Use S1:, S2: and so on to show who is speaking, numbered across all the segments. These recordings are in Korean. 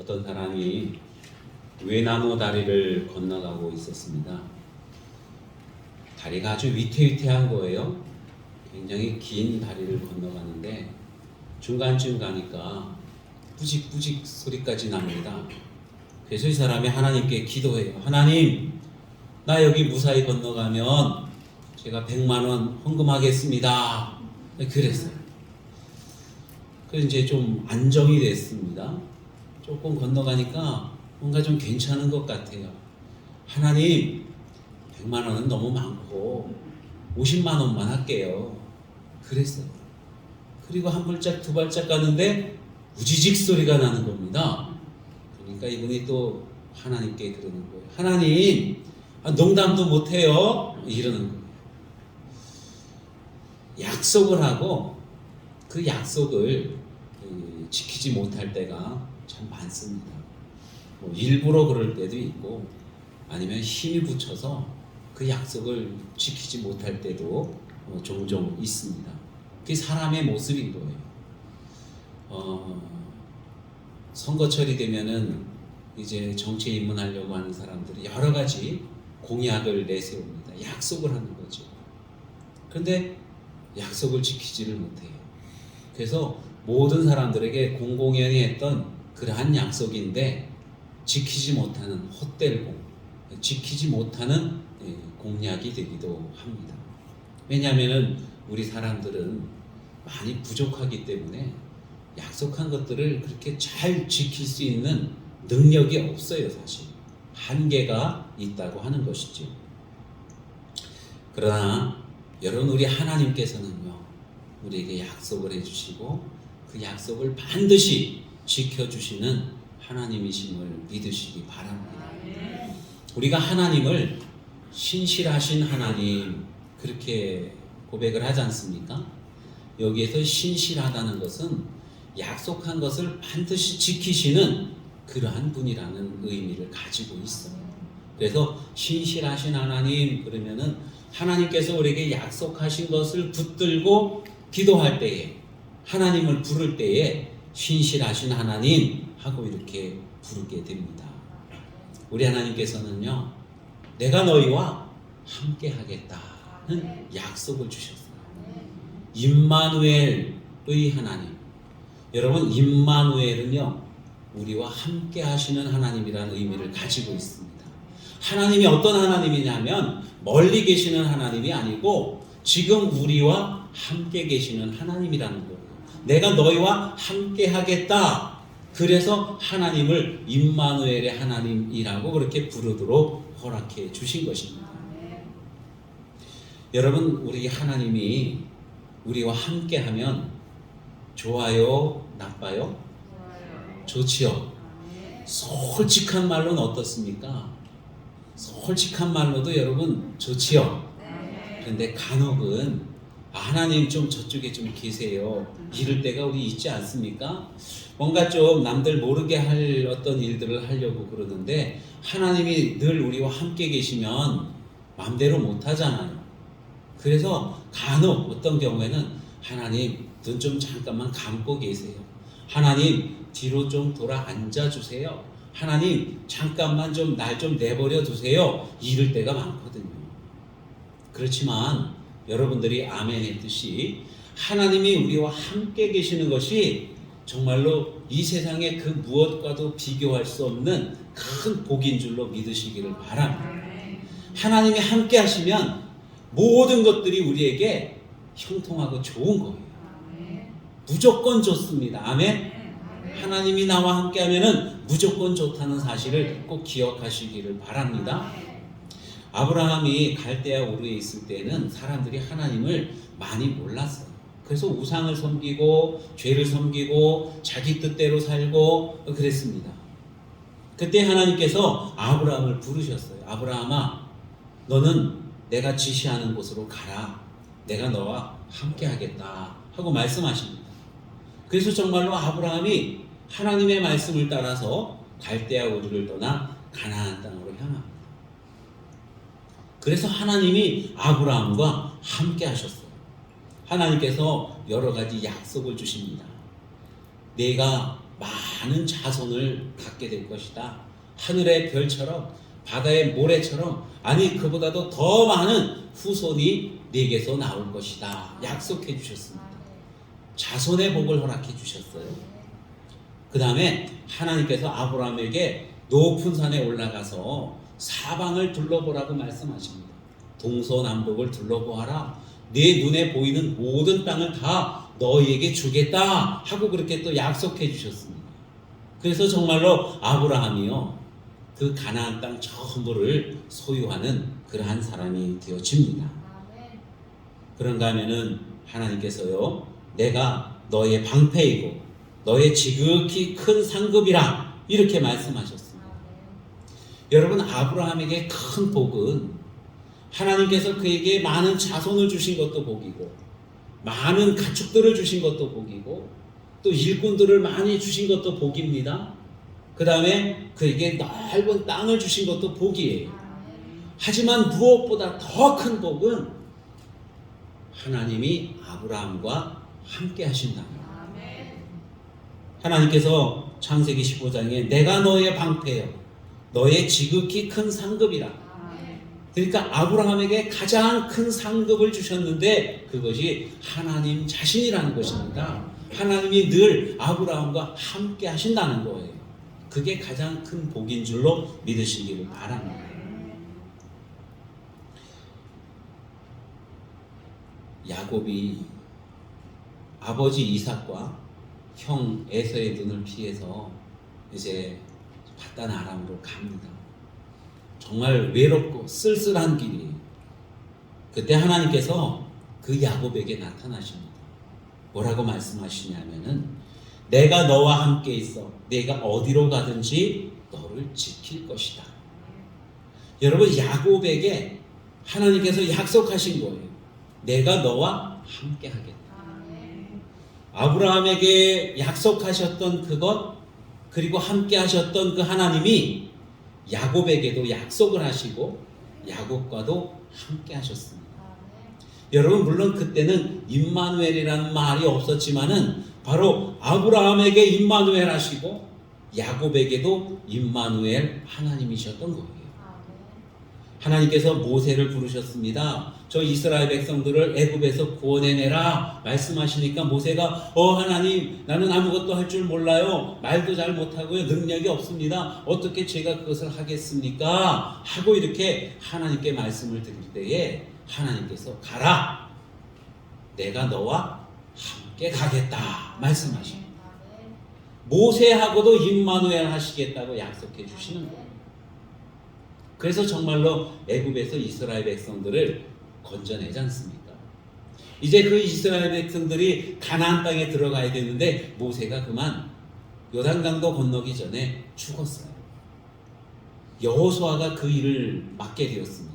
S1: 어떤 사람이 외나무 다리를 건너가고 있었습니다. 다리가 아주 위태위태한 거예요. 굉장히 긴 다리를 건너가는데 중간쯤 가니까 뿌직뿌직 소리까지 납니다. 그래서 이 사람이 하나님께 기도해요. 하나님, 나 여기 무사히 건너가면 제가 100만 원 헌금하겠습니다. 그랬어요. 그래서 이제 좀 안정이 됐습니다. 조금 건너가니까 뭔가 좀 괜찮은 것 같아요. 하나님, 100만 원은 너무 많고 50만 원만 할게요. 그랬어요. 그리고 한 발짝 두 발짝 가는데 우지직 소리가 나는 겁니다. 그러니까 이분이 또 하나님께 그러는 거예요. 하나님, 농담도 못해요. 이러는 거예요. 약속을 하고 그 약속을 지키지 못할 때가 참 많습니다. 일부러 그럴 때도 있고 아니면 힘이 붙여서 그 약속을 지키지 못할 때도 종종 있습니다. 그게 사람의 모습인 거예요. 선거철이 되면은 이제 정치에 입문하려고 하는 사람들이 여러 가지 공약을 내세웁니다. 약속을 하는 거죠. 그런데 약속을 지키지를 못해요. 그래서 모든 사람들에게 공공연히 했던 그러한 약속인데 지키지 못하는 헛되고 지키지 못하는 공약이 되기도 합니다. 왜냐하면 우리 사람들은 많이 부족하기 때문에 약속한 것들을 그렇게 잘 지킬 수 있는 능력이 없어요. 사실 한계가 있다고 하는 것이죠. 그러나 여러분, 우리 하나님께서는요, 우리에게 약속을 해주시고 그 약속을 반드시 지켜주시는 하나님이심을 믿으시기 바랍니다. 우리가 하나님을 신실하신 하나님 그렇게 고백을 하지 않습니까? 여기에서 신실하다는 것은 약속한 것을 반드시 지키시는 그러한 분이라는 의미를 가지고 있어요. 그래서 신실하신 하나님 그러면은 하나님께서 우리에게 약속하신 것을 붙들고 기도할 때에 하나님을 부를 때에 신실하신 하나님 하고 이렇게 부르게 됩니다. 우리 하나님께서는요, 내가 너희와 함께 하겠다는 약속을 주셨어요. 임마누엘의 하나님. 여러분, 임마누엘은요, 우리와 함께 하시는 하나님이라는 의미를 가지고 있습니다. 하나님이 어떤 하나님이냐면 멀리 계시는 하나님이 아니고 지금 우리와 함께 계시는 하나님이라는 거예요. 내가 너희와 함께 하겠다. 그래서 하나님을 임마누엘의 하나님이라고 그렇게 부르도록 허락해 주신 것입니다. 여러분, 우리 하나님이 우리와 함께 하면 좋아요, 나빠요? 좋지요. 솔직한 말로는 어떻습니까? 솔직한 말로도 여러분 좋지요. 그런데 간혹은 하나님 좀 저쪽에 좀 계세요, 이럴 때가 우리 있지 않습니까? 뭔가 좀 남들 모르게 할 어떤 일들을 하려고 그러는데 하나님이 늘 우리와 함께 계시면 마음대로 못 하잖아요. 그래서 간혹 어떤 경우에는 하나님 눈 좀 잠깐만 감고 계세요. 하나님 뒤로 좀 돌아 앉아 주세요. 하나님 잠깐만 좀 날 좀 내버려 두세요. 이럴 때가 많거든요. 그렇지만 여러분들이 아멘 했듯이 하나님이 우리와 함께 계시는 것이 정말로 이 세상의 그 무엇과도 비교할 수 없는 큰 복인 줄로 믿으시기를 바랍니다. 하나님이 함께 하시면 모든 것들이 우리에게 형통하고 좋은 거예요. 무조건 좋습니다. 아멘. 하나님이 나와 함께 하면은 무조건 좋다는 사실을 꼭 기억하시기를 바랍니다. 아브라함이 갈대아 우르에 있을 때는 사람들이 하나님을 많이 몰랐어요. 그래서 우상을 섬기고 죄를 섬기고 자기 뜻대로 살고 그랬습니다. 그때 하나님께서 아브라함을 부르셨어요. 아브라함아, 너는 내가 지시하는 곳으로 가라. 내가 너와 함께 하겠다 하고 말씀하십니다. 그래서 정말로 아브라함이 하나님의 말씀을 따라서 갈대아 우르를 떠나 가나안 땅으로 향합니다. 그래서 하나님이 아브라함과 함께 하셨어요. 하나님께서 여러 가지 약속을 주십니다. 내가 많은 자손을 갖게 될 것이다. 하늘의 별처럼 바다의 모래처럼, 아니 그보다도 더 많은 후손이 네게서 나올 것이다. 약속해 주셨습니다. 자손의 복을 허락해 주셨어요. 그 다음에 하나님께서 아브라함에게 높은 산에 올라가서 사방을 둘러보라고 말씀하십니다. 동서남북을 둘러보아라. 네 눈에 보이는 모든 땅을 다 너희에게 주겠다 하고 그렇게 또 약속해 주셨습니다. 그래서 정말로 아브라함이요, 그 가나안 땅 전부를 소유하는 그러한 사람이 되어집니다. 그런가 하면은 하나님께서요, 내가 너의 방패이고 너의 지극히 큰 상급이라 이렇게 말씀하셨습니다. 여러분, 아브라함에게 큰 복은 하나님께서 그에게 많은 자손을 주신 것도 복이고, 많은 가축들을 주신 것도 복이고, 또 일꾼들을 많이 주신 것도 복입니다. 그 다음에 그에게 넓은 땅을 주신 것도 복이에요. 하지만 무엇보다 더 큰 복은 하나님이 아브라함과 함께 하신다. 하나님께서 창세기 15장에 내가 너의 방패요 너의 지극히 큰 상급이라. 그러니까 아브라함에게 가장 큰 상급을 주셨는데 그것이 하나님 자신이라는 것입니다. 하나님이 늘 아브라함과 함께 하신다는 거예요. 그게 가장 큰 복인 줄로 믿으시기를 바랍니다. 야곱이 아버지 이삭과 형 에서의 눈을 피해서 이제 바단 아람으로 갑니다. 정말 외롭고 쓸쓸한 길이에요. 그때 하나님께서 그 야곱에게 나타나십니다. 뭐라고 말씀하시냐면은 내가 너와 함께 있어. 내가 어디로 가든지 너를 지킬 것이다. 여러분, 야곱에게 하나님께서 약속하신 거예요. 내가 너와 함께 하겠다. 아브라함에게 약속하셨던 그것, 그리고 함께 하셨던 그 하나님이 야곱에게도 약속을 하시고 야곱과도 함께 하셨습니다. 여러분, 물론 그때는 임마누엘이라는 말이 없었지만은 바로 아브라함에게 임마누엘 하시고 야곱에게도 임마누엘 하나님이셨던 거예요. 하나님께서 모세를 부르셨습니다. 저 이스라엘 백성들을 애굽에서 구원해내라 말씀하시니까 모세가 하나님, 나는 아무것도 할 줄 몰라요. 말도 잘 못하고요. 능력이 없습니다. 어떻게 제가 그것을 하겠습니까? 하고 이렇게 하나님께 말씀을 드릴 때에 하나님께서 가라, 내가 너와 함께 가겠다 말씀하십니다. 모세하고도 임마누엘 하시겠다고 약속해 주시는 거예요. 그래서 정말로 애굽에서 이스라엘 백성들을 건져내지 않습니까? 이제 그 이스라엘 백성들이 가나안 땅에 들어가야 되는데 모세가 그만 요단강도 건너기 전에 죽었어요. 여호수아가 그 일을 맡게 되었습니다.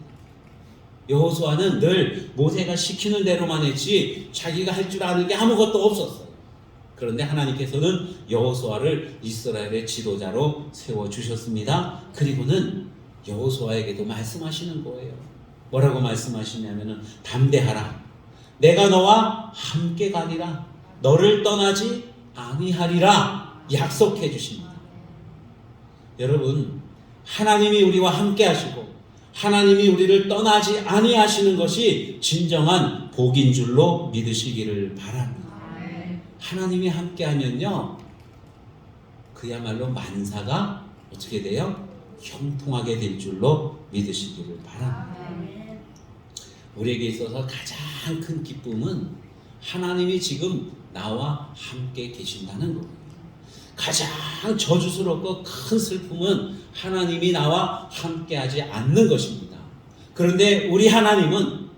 S1: 여호수아는 늘 모세가 시키는 대로만 했지 자기가 할 줄 아는 게 아무것도 없었어요. 그런데 하나님께서는 여호수아를 이스라엘의 지도자로 세워주셨습니다. 그리고는 여호수아에게도 말씀하시는 거예요. 뭐라고 말씀하시냐면은 담대하라, 내가 너와 함께 가리라, 너를 떠나지 아니하리라 약속해 주십니다. 여러분, 하나님이 우리와 함께 하시고 하나님이 우리를 떠나지 아니하시는 것이 진정한 복인 줄로 믿으시기를 바랍니다. 하나님이 함께하면요, 그야말로 만사가 어떻게 돼요? 형통하게 될 줄로 믿으시기를 바랍니다. 우리에게 있어서 가장 큰 기쁨은 하나님이 지금 나와 함께 계신다는 거예요. 가장 저주스럽고 큰 슬픔은 하나님이 나와 함께하지 않는 것입니다. 그런데 우리 하나님은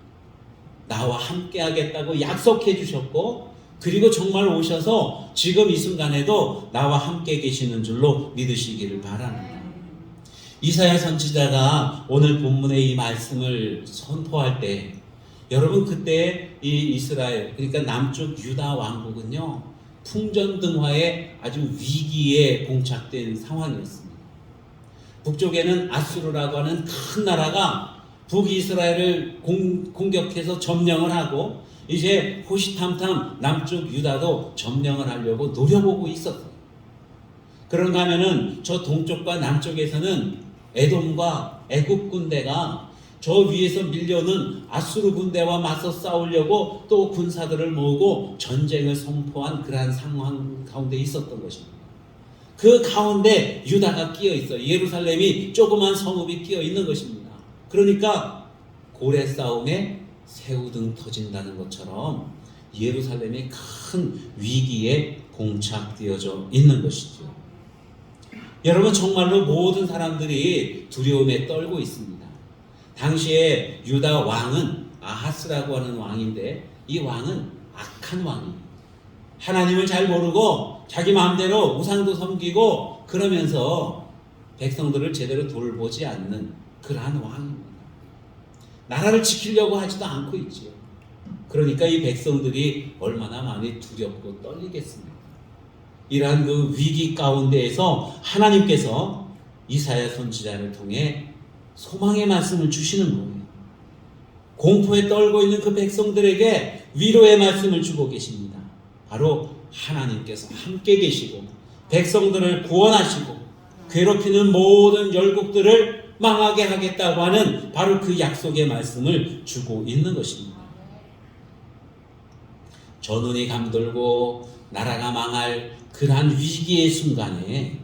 S1: 나와 함께하겠다고 약속해 주셨고, 그리고 정말 오셔서 지금 이 순간에도 나와 함께 계시는 줄로 믿으시기를 바랍니다. 이사야 선지자가 오늘 본문의 이 말씀을 선포할 때, 여러분, 그때 이 이스라엘, 그러니까 남쪽 유다 왕국은요, 풍전등화의 아주 위기에 봉착된 상황이었습니다. 북쪽에는 아수르라고 하는 큰 나라가 북이스라엘을 공격해서 점령을 하고, 이제 호시탐탐 남쪽 유다도 점령을 하려고 노려보고 있었어요. 그런가 하면은 저 동쪽과 남쪽에서는 에돔과 애굽 군대가 저 위에서 밀려오는 아수르 군대와 맞서 싸우려고 또 군사들을 모으고 전쟁을 선포한 그러한 상황 가운데 있었던 것입니다. 그 가운데 유다가 끼어 있어요. 예루살렘이 조그만 성읍이 끼어 있는 것입니다. 그러니까 고래 싸움에 새우등 터진다는 것처럼 예루살렘이 큰 위기에 봉착되어져 있는 것이죠. 여러분, 정말로 모든 사람들이 두려움에 떨고 있습니다. 당시에 유다 왕은 아하스라고 하는 왕인데, 이 왕은 악한 왕이에요. 하나님을 잘 모르고 자기 마음대로 우상도 섬기고 그러면서 백성들을 제대로 돌보지 않는 그러한 왕입니다. 나라를 지키려고 하지도 않고 있지요. 그러니까 이 백성들이 얼마나 많이 두렵고 떨리겠습니까? 이러한 그 위기 가운데에서 하나님께서 이사야 선지자를 통해 소망의 말씀을 주시는 거예요. 공포에 떨고 있는 그 백성들에게 위로의 말씀을 주고 계십니다. 바로 하나님께서 함께 계시고 백성들을 구원하시고 괴롭히는 모든 열국들을 망하게 하겠다고 하는 바로 그 약속의 말씀을 주고 있는 것입니다. 전운이 감돌고 나라가 망할 그러한 위기의 순간에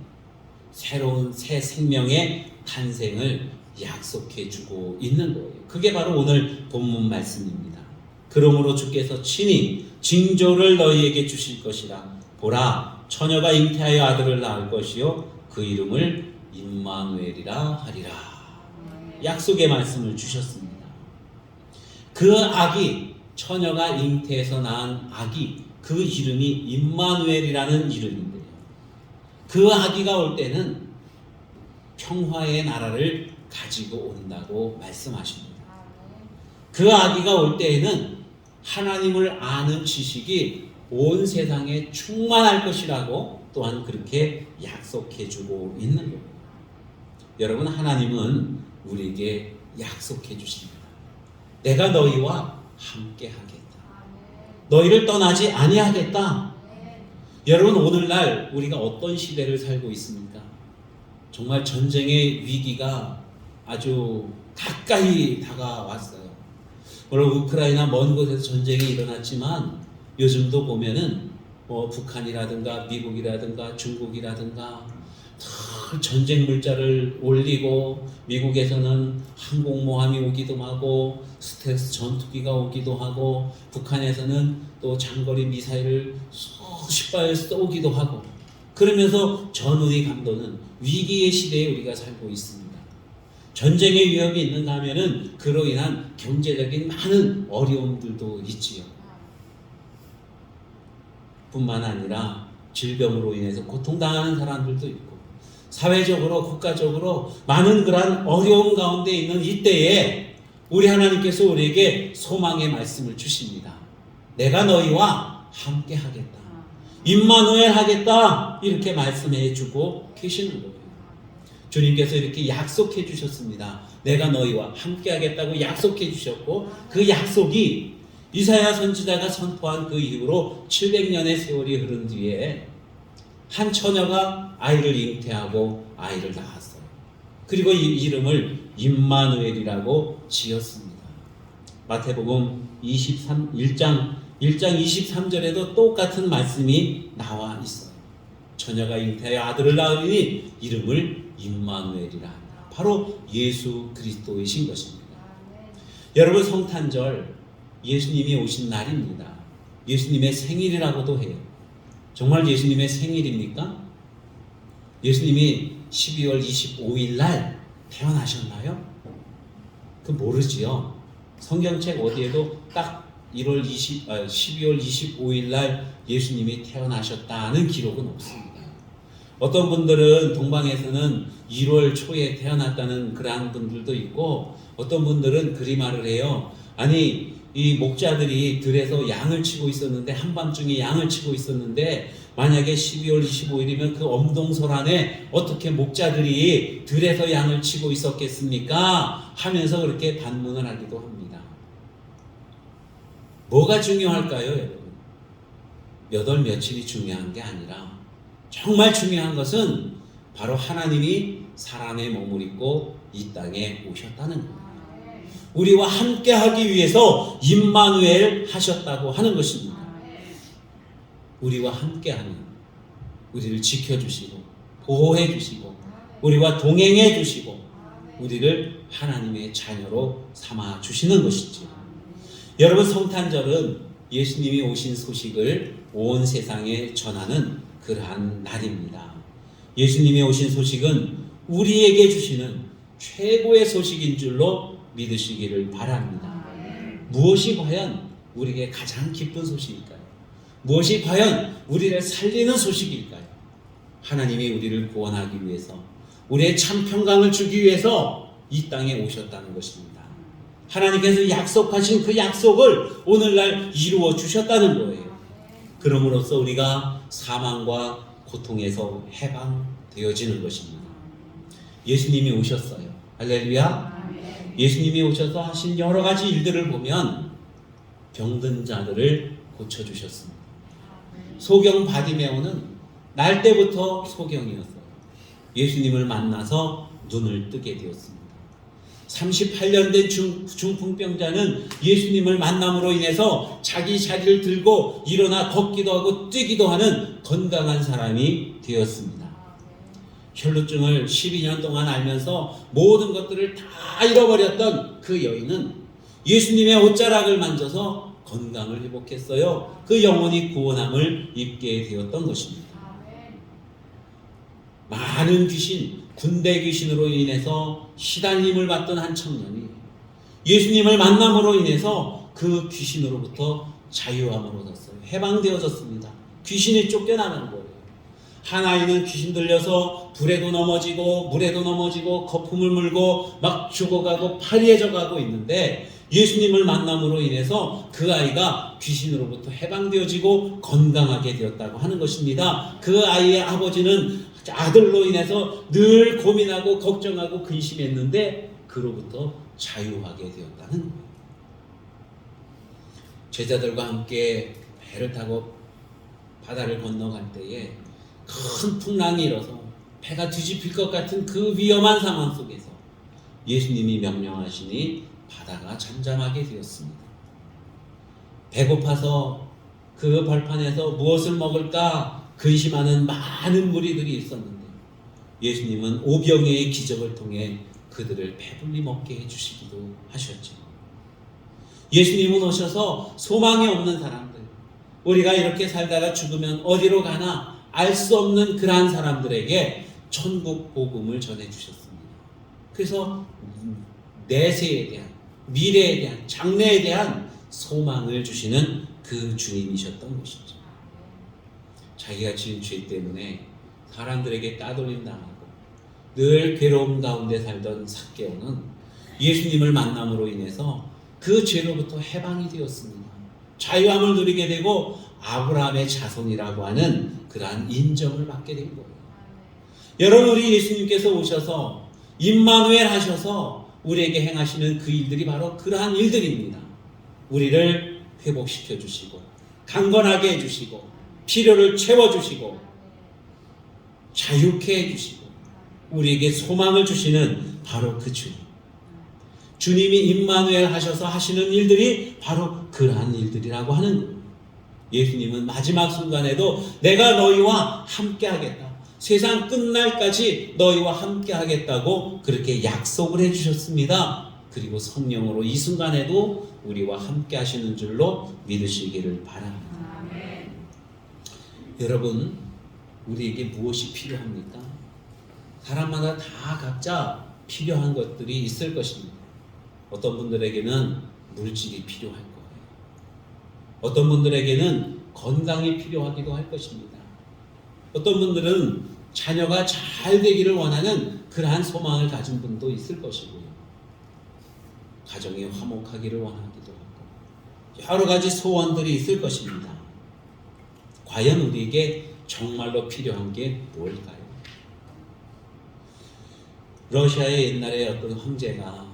S1: 새로운 새 생명의 탄생을 약속해 주고 있는 거예요. 그게 바로 오늘 본문 말씀입니다. 그러므로 주께서 친히 징조를 너희에게 주실 것이라. 보라, 처녀가 잉태하여 아들을 낳을 것이요 그 이름을 임마누엘이라 하리라. 약속의 말씀을 주셨습니다. 그 아기, 처녀가 잉태해서 낳은 아기, 그 이름이 임마누엘이라는 이름인데요. 그 아기가 올 때는 평화의 나라를 가지고 온다고 말씀하십니다. 그 아기가 올 때에는 하나님을 아는 지식이 온 세상에 충만할 것이라고 또한 그렇게 약속해 주고 있는 겁니다. 여러분, 하나님은 우리에게 약속해 주십니다. 내가 너희와 함께 하겠다. 너희를 떠나지 아니하겠다. 여러분, 오늘날 우리가 어떤 시대를 살고 있습니까? 정말 전쟁의 위기가 아주 가까이 다가왔어요. 물론 우크라이나 먼 곳에서 전쟁이 일어났지만 요즘도 보면은 북한이라든가 미국이라든가 중국이라든가 다 전쟁 물자를 올리고, 미국에서는 항공모함이 오기도 하고 스텔스 전투기가 오기도 하고, 북한에서는 또 장거리 미사일을 수십 발 쏘기도 하고, 그러면서 전운이 감도는 위기의 시대에 우리가 살고 있습니다. 전쟁의 위협이 있는가 하면은 그로 인한 경제적인 많은 어려움들도 있지요. 뿐만 아니라 질병으로 인해서 고통당하는 사람들도 있고, 사회적으로 국가적으로 많은 그러한 어려움 가운데 있는 이때에 우리 하나님께서 우리에게 소망의 말씀을 주십니다. 내가 너희와 함께 하겠다. 임마누엘 하겠다. 이렇게 말씀해 주고 계시는 거예요. 주님께서 이렇게 약속해 주셨습니다. 내가 너희와 함께 하겠다고 약속해 주셨고, 그 약속이 이사야 선지자가 선포한 그 이후로 700년의 세월이 흐른 뒤에 한 처녀가 아이를 잉태하고 아이를 낳았어요. 그리고 이 이름을 임마누엘이라고 지었습니다. 마태복음 1장 23절에도 똑같은 말씀이 나와 있어요. 처녀가 잉태하여 아들을 낳으니 이름을 임마누엘이라 한다. 바로 예수 그리스도이신 것입니다. 여러분, 성탄절 예수님이 오신 날입니다. 예수님의 생일이라고도 해요. 정말 예수님의 생일입니까? 예수님이 12월 25일 날 태어나셨나요? 그 모르지요. 성경책 어디에도 딱 12월 25일 날 예수님이 태어나셨다는 기록은 없습니다. 어떤 분들은 동방에서는 1월 초에 태어났다는 그러한 분들도 있고, 어떤 분들은 그리 말을 해요. 아니, 이 목자들이 들에서 양을 치고 있었는데, 한밤중에 양을 치고 있었는데, 만약에 12월 25일이면 그 엄동설안에 어떻게 목자들이 들에서 양을 치고 있었겠습니까? 하면서 그렇게 반문을 하기도 합니다. 뭐가 중요할까요, 여러분? 몇 월 며칠이 중요한 게 아니라 정말 중요한 것은 바로 하나님이 사람의 몸을 입고 이 땅에 오셨다는 겁니다. 우리와 함께 하기 위해서 임마누엘 하셨다고 하는 것입니다. 우리와 함께 하는, 우리를 지켜주시고 보호해 주시고 우리와 동행해 주시고 우리를 하나님의 자녀로 삼아 주시는 것이죠. 여러분, 성탄절은 예수님이 오신 소식을 온 세상에 전하는 그러한 날입니다. 예수님이 오신 소식은 우리에게 주시는 최고의 소식인 줄로 믿으시기를 바랍니다. 무엇이 과연 우리에게 가장 기쁜 소식일까요? 무엇이 과연 우리를 살리는 소식일까요? 하나님이 우리를 구원하기 위해서, 우리의 참 평강을 주기 위해서 이 땅에 오셨다는 것입니다. 하나님께서 약속하신 그 약속을 오늘날 이루어 주셨다는 거예요. 그럼으로써 우리가 사망과 고통에서 해방되어지는 것입니다. 예수님이 오셨어요. 할렐루야. 예수님이 오셔서 하신 여러 가지 일들을 보면 병든 자들을 고쳐주셨습니다. 소경 바디메오는 날 때부터 소경이었어요. 예수님을 만나서 눈을 뜨게 되었습니다. 38년 된 중풍병자는 예수님을 만남으로 인해서 자기 자리를 들고 일어나 걷기도 하고 뛰기도 하는 건강한 사람이 되었습니다. 혈루증을 12년 동안 앓면서 모든 것들을 다 잃어버렸던 그 여인은 예수님의 옷자락을 만져서 건강을 회복했어요. 그 영혼이 구원함을 입게 되었던 것입니다. 많은 귀신, 군대 귀신으로 인해서 시달림을 받던 한 청년이 예수님을 만남으로 인해서 그 귀신으로부터 자유함을 얻었어요. 해방되어졌습니다. 귀신이 쫓겨나는 거예요. 한 아이는 귀신 들려서 불에도 넘어지고 물에도 넘어지고 거품을 물고 막 죽어가고 파리해져 가고 있는데, 예수님을 만남으로 인해서 그 아이가 귀신으로부터 해방되어지고 건강하게 되었다고 하는 것입니다. 그 아이의 아버지는 아들로 인해서 늘 고민하고 걱정하고 근심했는데 그로부터 자유하게 되었다는 거예요. 제자들과 함께 배를 타고 바다를 건너갈 때에 큰 풍랑이 일어서 배가 뒤집힐 것 같은 그 위험한 상황 속에서 예수님이 명령하시니 바다가 잠잠하게 되었습니다. 배고파서 그 벌판에서 무엇을 먹을까 근심하는 많은 무리들이 있었는데 예수님은 오병이의 기적을 통해 그들을 배불리 먹게 해주시기도 하셨죠. 예수님은 오셔서 소망이 없는 사람들, 우리가 이렇게 살다가 죽으면 어디로 가나 알 수 없는 그러한 사람들에게 천국 복음을 전해주셨습니다. 그래서 내세에 대한, 미래에 대한, 장래에 대한 소망을 주시는 그 주님이셨던 것이죠. 자기가 지은 죄 때문에 사람들에게 따돌림 당하고 늘 괴로움 가운데 살던 삭개오는 예수님을 만남으로 인해서 그 죄로부터 해방이 되었습니다. 자유함을 누리게 되고 아브라함의 자손이라고 하는 그러한 인정을 받게 된 거예요. 여러분, 우리 예수님께서 오셔서 임마누엘 하셔서 우리에게 행하시는 그 일들이 바로 그러한 일들입니다. 우리를 회복시켜 주시고 강건하게 해주시고 필요를 채워주시고 자유케 해주시고 우리에게 소망을 주시는 바로 그 주님. 주님이 임마누엘 하셔서 하시는 일들이 바로 그러한 일들이라고 하는 거예요. 예수님은 마지막 순간에도 내가 너희와 함께 하겠다. 세상 끝날까지 너희와 함께 하겠다고 그렇게 약속을 해주셨습니다. 그리고 성령으로 이 순간에도 우리와 함께 하시는 줄로 믿으시기를 바랍니다. 아멘. 여러분, 우리에게 무엇이 필요합니까? 사람마다 다 각자 필요한 것들이 있을 것입니다. 어떤 분들에게는 물질이 필요할 거예요. 어떤 분들에게는 건강이 필요하기도 할 것입니다. 어떤 분들은 자녀가 잘 되기를 원하는 그러한 소망을 가진 분도 있을 것이고요. 가정이 화목하기를 원하기도 하고 여러 가지 소원들이 있을 것입니다. 과연 우리에게 정말로 필요한 게 뭘까요? 러시아의 옛날에 어떤 황제가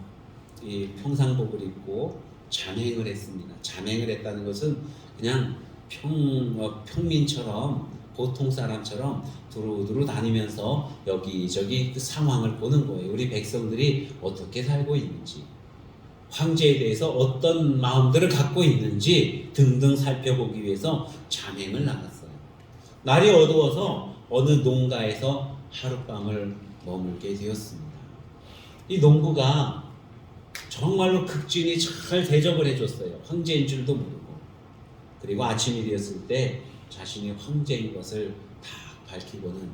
S1: 이 평상복을 입고 잠행을 했습니다. 잠행을 했다는 것은 그냥 평민처럼 보통 사람처럼 두루두루 다니면서 여기저기 그 상황을 보는 거예요. 우리 백성들이 어떻게 살고 있는지, 황제에 대해서 어떤 마음들을 갖고 있는지 등등 살펴보기 위해서 잠행을 나갔어요. 날이 어두워서 어느 농가에서 하룻밤을 머물게 되었습니다. 이 농부가 정말로 극진히 잘 대접을 해줬어요. 황제인 줄도 모르고. 그리고 아침이 되었을 때 자신이 황제인 것을 다 밝히고는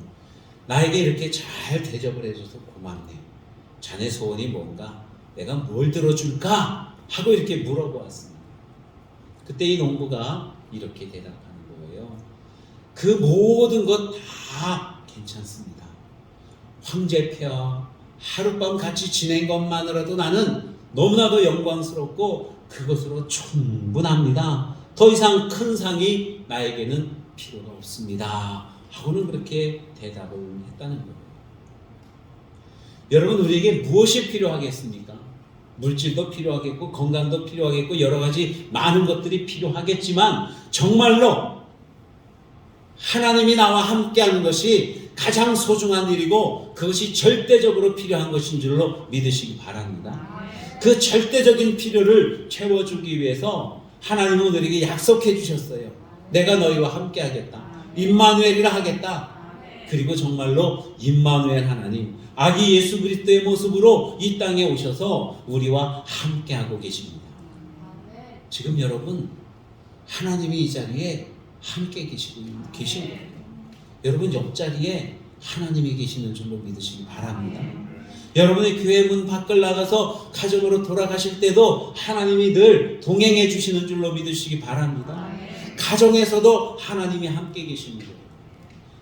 S1: 나에게 이렇게 잘 대접을 해줘서 고맙네. 자네 소원이 뭔가? 내가 뭘 들어줄까? 하고 이렇게 물어보았습니다. 그때 이 농부가 이렇게 대답하는 거예요. 그 모든 것 다 괜찮습니다. 황제폐하 하룻밤 같이 지낸 것만으로도 나는 너무나도 영광스럽고 그것으로 충분합니다. 더 이상 큰 상이 나에게는 필요가 없습니다. 하고는 그렇게 대답을 했다는 거예요. 여러분, 우리에게 무엇이 필요하겠습니까? 물질도 필요하겠고 건강도 필요하겠고 여러 가지 많은 것들이 필요하겠지만 정말로 하나님이 나와 함께하는 것이 가장 소중한 일이고 그것이 절대적으로 필요한 것인 줄로 믿으시기 바랍니다. 그 절대적인 필요를 채워주기 위해서 하나님은 우리에게 약속해 주셨어요. 내가 너희와 함께 하겠다. 임마누엘이라 하겠다. 그리고 정말로 임마누엘 하나님, 아기 예수 그리스도의 모습으로 이 땅에 오셔서 우리와 함께하고 계십니다. 지금 여러분, 하나님이 이 자리에 함께 계신 거예요. 여러분 옆자리에 하나님이 계시는 줄로 믿으시기 바랍니다. 여러분의 교회 문 밖을 나가서 가정으로 돌아가실 때도 하나님이 늘 동행해 주시는 줄로 믿으시기 바랍니다. 가정에서도 하나님이 함께 계십니다.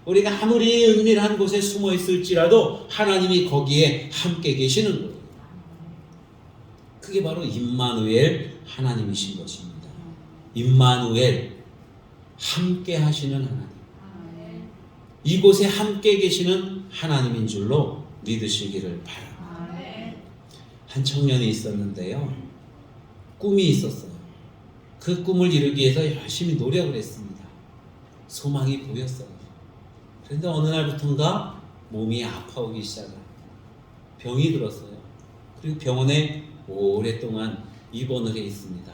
S1: 우리가 아무리 은밀한 곳에 숨어 있을지라도 하나님이 거기에 함께 계시는 거예요. 그게 바로 임마누엘 하나님이신 것입니다. 임마누엘, 함께 하시는 하나님. 이곳에 함께 계시는 하나님인 줄로 믿으시기를 바랍니다. 한 청년이 있었는데요. 꿈이 있었어요. 그 꿈을 이루기 위해서 열심히 노력을 했습니다. 소망이 보였어요. 그런데 어느 날부터인가 몸이 아파오기 시작해요. 병이 들었어요. 그리고 병원에 오랫동안 입원을 해 있습니다.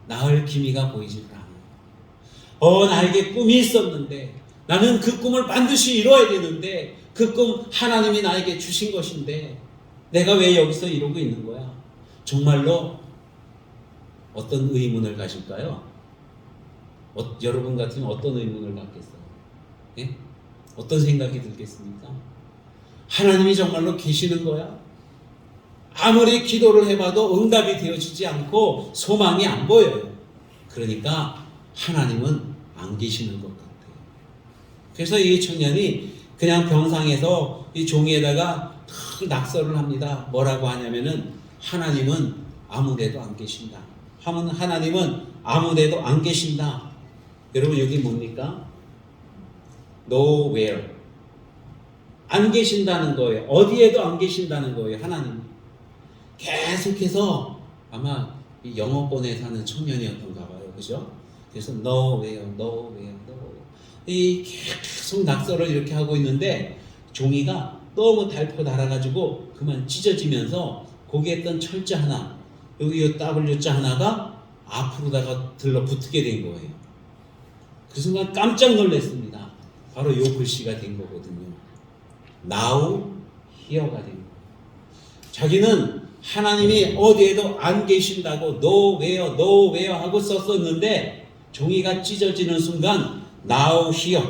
S1: 나을 기미가 보이질 않아요. 나에게 꿈이 있었는데, 나는 그 꿈을 반드시 이뤄야 되는데, 그 꿈 하나님이 나에게 주신 것인데 내가 왜 여기서 이러고 있는 거야? 정말로 어떤 의문을 가질까요? 여러분 같으면 어떤 의문을 갖겠어요? 예? 어떤 생각이 들겠습니까? 하나님이 정말로 계시는 거야? 아무리 기도를 해봐도 응답이 되어지지 않고 소망이 안 보여요. 그러니까 하나님은 안 계시는 것 같아요. 그래서 이 청년이 그냥 병상에서 이 종이에다가 낙서를 합니다. 뭐라고 하냐면은 하나님은 아무데도 안 계신다. 하나님은 아무데도 안 계신다. 여러분 여기 뭡니까? Nowhere. 안 계신다는 거예요. 어디에도 안 계신다는 거예요. 하나님. 계속해서 아마 이 영어권에 사는 청년이었던가 봐요. 그죠? 그래서 nowhere, nowhere, nowhere. 이 계속 낙서를 이렇게 하고 있는데 종이가 너무 달포 달아가지고 그만 찢어지면서 거기에 있던 철자 하나, 여기 이 W자 하나가 앞으로다가 들러붙게 된 거예요. 그 순간 깜짝 놀랐습니다. 바로 이 글씨가 된 거거든요. Now here가 된 거예요. 자기는 하나님이 어디에도 안 계신다고 nowhere, nowhere 하고 썼었는데 종이가 찢어지는 순간 Now here,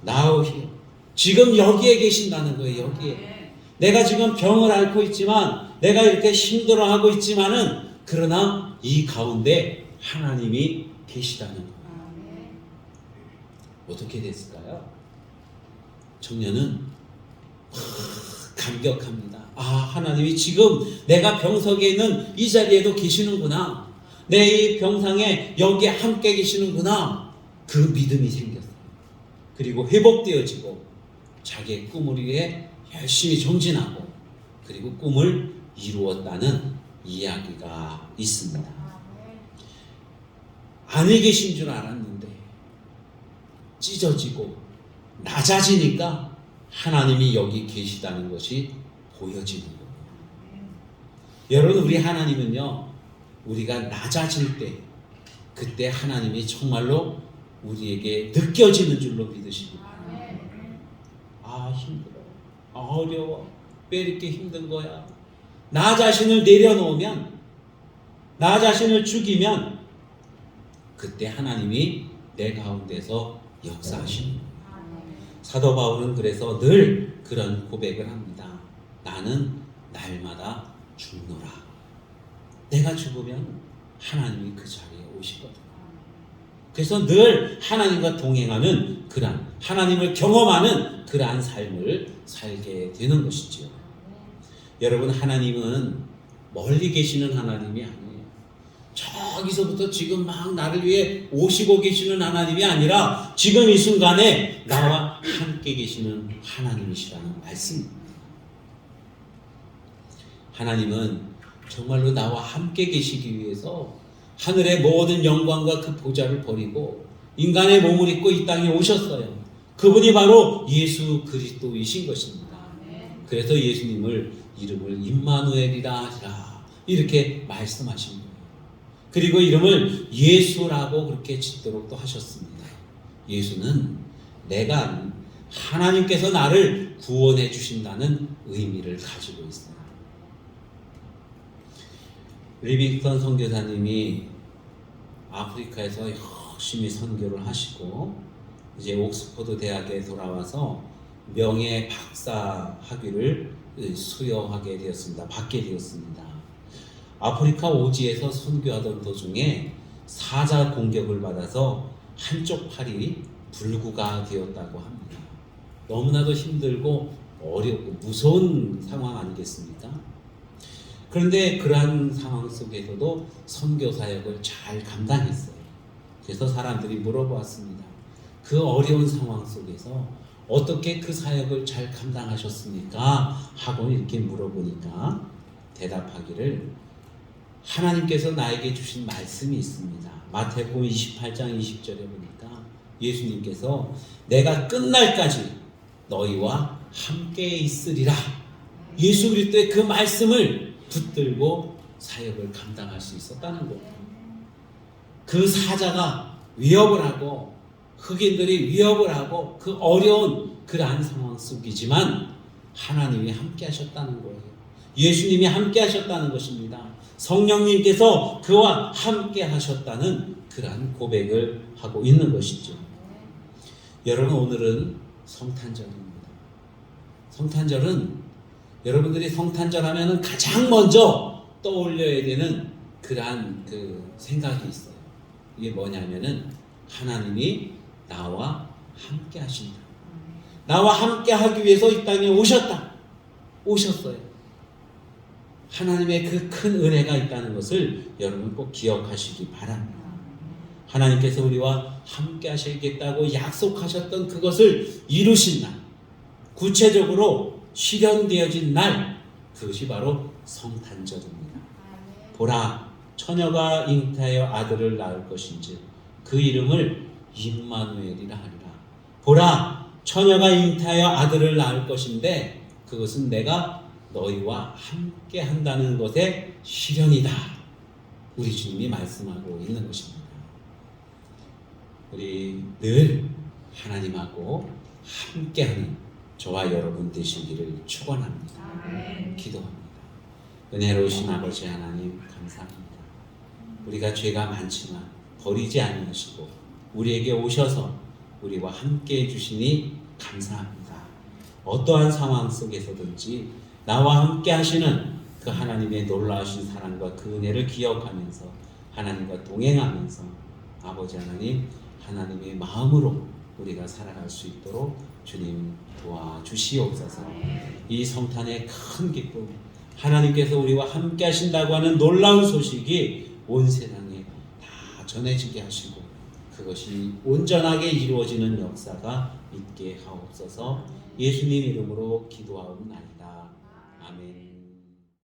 S1: now here. 지금 여기에 계신다는 거예요. 여기에. 내가 지금 병을 앓고 있지만, 내가 이렇게 힘들어하고 있지만은, 그러나 이 가운데 하나님이 계시다는 거예요. 어떻게 됐을까요? 청년은 감격합니다. 하나님이 지금 내가 병석에 있는 이 자리에도 계시는구나. 내 이 병상에 여기에 함께 계시는구나. 그 믿음이 생겼어요. 그리고 회복되어지고 자기의 꿈을 위해 열심히 정진하고 그리고 꿈을 이루었다는 이야기가 있습니다. 안에 계신 줄 알았는데 찢어지고 낮아지니까 하나님이 여기 계시다는 것이 보여지는 거예요. 여러분, 우리 하나님은요, 우리가 낮아질 때 그때 하나님이 정말로 우리에게 느껴지는 줄로 믿으시기 바랍니다. 힘들어. 어려워. 왜 이렇게 힘든 거야? 나 자신을 내려놓으면, 나 자신을 죽이면 그때 하나님이 내 가운데서 역사하시는 거예요. 사도 바울은 그래서 늘 그런 고백을 합니다. 나는 날마다 죽노라. 내가 죽으면 하나님이 그 자리에 오시거든. 그래서 늘 하나님과 동행하는 그러한, 하나님을 경험하는 그러한 삶을 살게 되는 것이지요. 여러분, 하나님은 멀리 계시는 하나님이 아니에요. 저기서부터 지금 막 나를 위해 오시고 계시는 하나님이 아니라 지금 이 순간에 나와 함께 계시는 하나님이시라는 말씀입니다. 하나님은 정말로 나와 함께 계시기 위해서 하늘의 모든 영광과 그 보좌를 버리고 인간의 몸을 입고 이 땅에 오셨어요. 그분이 바로 예수 그리스도이신 것입니다. 그래서 예수님을 이름을 임마누엘이라 하시라 이렇게 말씀하신 거예요. 그리고 이름을 예수라고 그렇게 짓도록 또 하셨습니다. 예수는 내가 하나님께서 나를 구원해 주신다는 의미를 가지고 있어요. 리빙스턴 선교사님이 아프리카에서 열심히 선교를 하시고 이제 옥스퍼드 대학에 돌아와서 명예 박사 학위를 수여하게 되었습니다. 받게 되었습니다. 아프리카 오지에서 선교하던 도중에 사자 공격을 받아서 한쪽 팔이 불구가 되었다고 합니다. 너무나도 힘들고 어렵고 무서운 상황 아니겠습니까? 그런데 그러한 상황 속에서도 선교 사역을 잘 감당했어요. 그래서 사람들이 물어보았습니다. 그 어려운 상황 속에서 어떻게 그 사역을 잘 감당하셨습니까? 하고 이렇게 물어보니까 대답하기를 하나님께서 나에게 주신 말씀이 있습니다. 마태복음 28장 20절에 보니까 예수님께서 내가 끝날까지 너희와 함께 있으리라. 예수 그리스도의 그 말씀을 붙들고 사역을 감당할 수 있었다는 거예요. 그 사자가 위협을 하고 흑인들이 위협을 하고 그 어려운 그러한 상황 속이지만 하나님이 함께 하셨다는 거예요. 예수님이 함께 하셨다는 것입니다. 성령님께서 그와 함께 하셨다는 그러한 고백을 하고 있는 것이죠. 여러분, 오늘은 성탄절입니다. 성탄절은 여러분들이 성탄절 하면은 가장 먼저 떠올려야 되는 그러한 그 생각이 있어요. 이게 뭐냐면은 하나님이 나와 함께 하신다. 나와 함께 하기 위해서 이 땅에 오셨어요. 하나님의 그 큰 은혜가 있다는 것을 여러분 꼭 기억하시기 바랍니다. 하나님께서 우리와 함께 하시겠다고 약속하셨던 그것을 이루신 날, 구체적으로 실현되어진 날, 그것이 바로 성탄절입니다. 보라, 처녀가 잉태하여 아들을 낳을 것인지 그 이름을 임마누엘이라 하리라. 보라, 처녀가 잉태하여 아들을 낳을 것인데 그것은 내가 너희와 함께 한다는 것의 실현이다. 우리 주님이 말씀하고 있는 것입니다. 우리 늘 하나님하고 함께하는 저와 여러분 되시기를 축원합니다. 기도합니다. 은혜로우신 아버지 하나님 감사합니다. 우리가 죄가 많지만 버리지 아니하시고 우리에게 오셔서 우리와 함께 해주시니 감사합니다. 어떠한 상황 속에서든지 나와 함께 하시는 그 하나님의 놀라우신 사랑과 그 은혜를 기억하면서 하나님과 동행하면서 아버지 하나님, 하나님의 마음으로 우리가 살아갈 수 있도록 주님 도와주시옵소서. 이 성탄의 큰 기쁨, 하나님께서 우리와 함께 하신다고 하는 놀라운 소식이 온 세상에 다 전해지게 하시고 그것이 온전하게 이루어지는 역사가 있게 하옵소서. 예수님 이름으로 기도하옵나이다. 아멘.